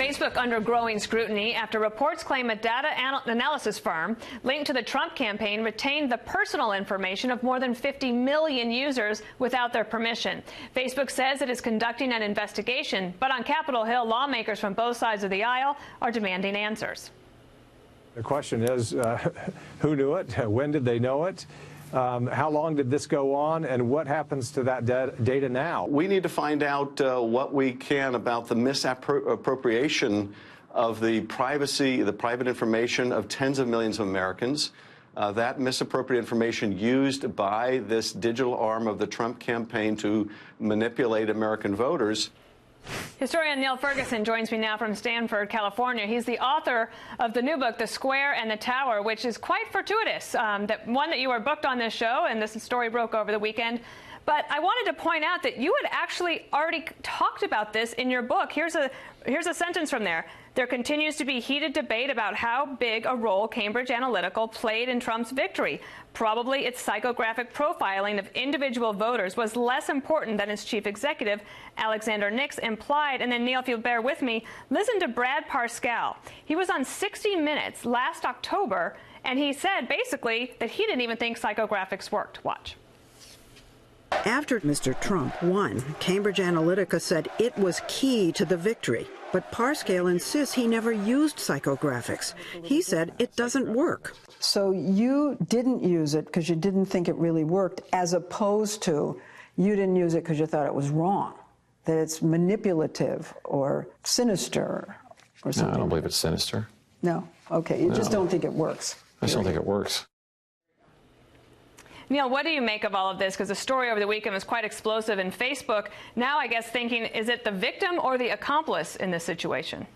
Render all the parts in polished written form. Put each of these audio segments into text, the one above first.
Facebook under growing scrutiny after reports claim a data analysis firm linked to the Trump campaign retained the personal information of more than 50 million users without their permission. Facebook says it is conducting an investigation, but on Capitol Hill, lawmakers from both sides of the aisle are demanding answers. The question is, who knew it? When did they know it? How long did this go on, and what happens to that data now? We need to find out what we can about the misappropriation of the privacy, the private information of tens of millions of Americans. That misappropriated information used by this digital arm of the Trump campaign to manipulate American voters. Historian Neil Ferguson joins me now from Stanford, California. He's the author of the new book, The Square and the Tower, which is quite fortuitous. That you were booked on this show, and this story broke over the weekend. But I wanted to point out that you had actually already talked about this in your book. Here's a sentence from there. There continues to be heated debate about how big a role Cambridge Analytica played in Trump's victory. Probably its psychographic profiling of individual voters was less important than its chief executive, Alexander Nix, implied. And then, Neil, if you'll bear with me, listen to Brad Parscale. He was on 60 Minutes last October, and he said basically that he didn't even think psychographics worked. Watch. After Mr. Trump won, Cambridge Analytica said it was key to the victory. But Parscale insists he never used psychographics. He said it doesn't work. So you didn't use it because you didn't think it really worked, as opposed to you didn't use it because you thought it was wrong, that it's manipulative or sinister or something. No, I don't believe it's sinister. No? Okay, you just don't think it works. I just don't think it works. Neil, what do you make of all of this? Because the story over the weekend was quite explosive, and Facebook now, I guess, thinking, is it the victim or the accomplice in this situation?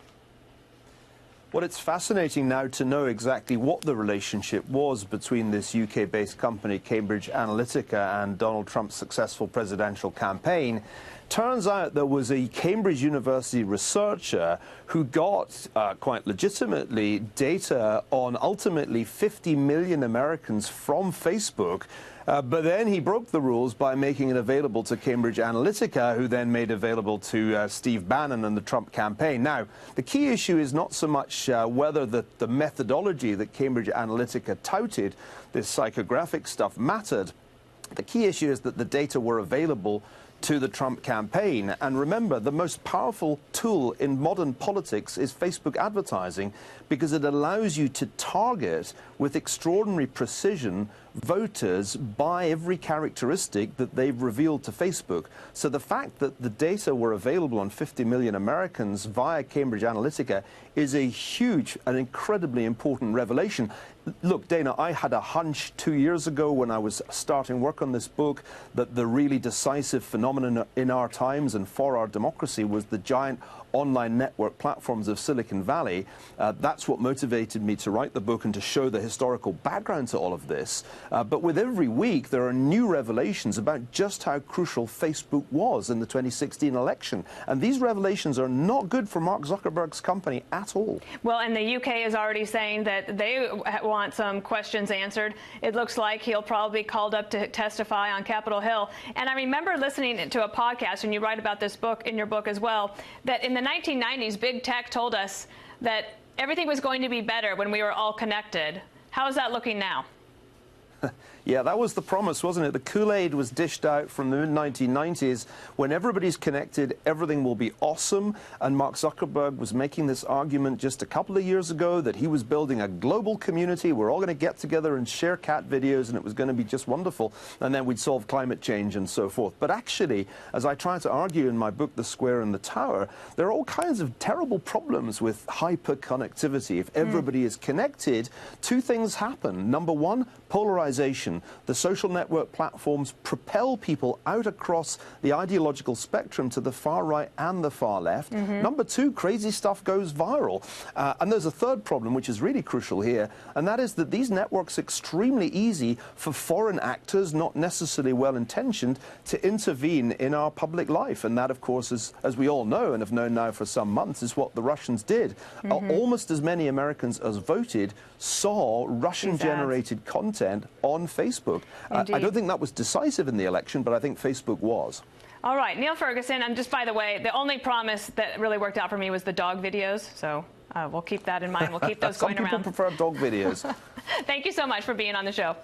Well, it's fascinating now to know exactly what the relationship was between this UK-based company, Cambridge Analytica, and Donald Trump's successful presidential campaign. Turns out there was a Cambridge University researcher who got, quite legitimately, data on ultimately 50 million Americans from Facebook. But then he broke the rules by making it available to Cambridge Analytica, who then made available to Steve Bannon and the Trump campaign. Now, the key issue is not so much whether the methodology that Cambridge Analytica touted, this psychographic stuff, mattered. The key issue is that the data were available to the Trump campaign. And remember, the most powerful tool in modern politics is Facebook advertising, because it allows you to target with extraordinary precision voters by every characteristic that they've revealed to Facebook. So the fact that the data were available on 50 million Americans via Cambridge Analytica is a huge and incredibly important revelation. Look, Dana, I had a hunch 2 years ago when I was starting work on this book that the really decisive phenomenon in our times and for our democracy was the giant online network platforms of Silicon Valley. That's what motivated me to write the book and to show the historical background to all of this. But with every week, there are new revelations about just how crucial Facebook was in the 2016 election. And these revelations are not good for Mark Zuckerberg's company at all. Well, and the UK is already saying that they want some questions answered. It looks like he'll probably be called up to testify on Capitol Hill. And I remember listening to a podcast, and you write about this book in your book as well, that in the 1990s, big tech told us that everything was going to be better when we were all connected. How is that looking now? Yeah, that was the promise, wasn't it? The Kool-Aid was dished out from the mid-1990s. When everybody's connected, everything will be awesome. And Mark Zuckerberg was making this argument just a couple of years ago that he was building a global community. We're all going to get together and share cat videos, and it was going to be just wonderful. And then we'd solve climate change and so forth. But actually, as I try to argue in my book, The Square and the Tower, there are all kinds of terrible problems with hyper-connectivity. If everybody is connected, two things happen. Number one, polarization. The social network platforms propel people out across the ideological spectrum to the far right and the far left. Number two, crazy stuff goes viral. And there's a third problem, which is really crucial here, and that is that these networks are extremely easy for foreign actors, not necessarily well-intentioned, to intervene in our public life. And that, of course, is, as we all know and have known now for some months, is what the Russians did. Almost as many Americans as voted saw Russian-generated content on Facebook. I don't think that was decisive in the election, but I think Facebook was. All right, Neil Ferguson, and just by the way, the only promise that really worked out for me was the dog videos, so we'll keep that in mind. We'll keep those going around. Some people prefer dog videos. Thank you so much for being on the show.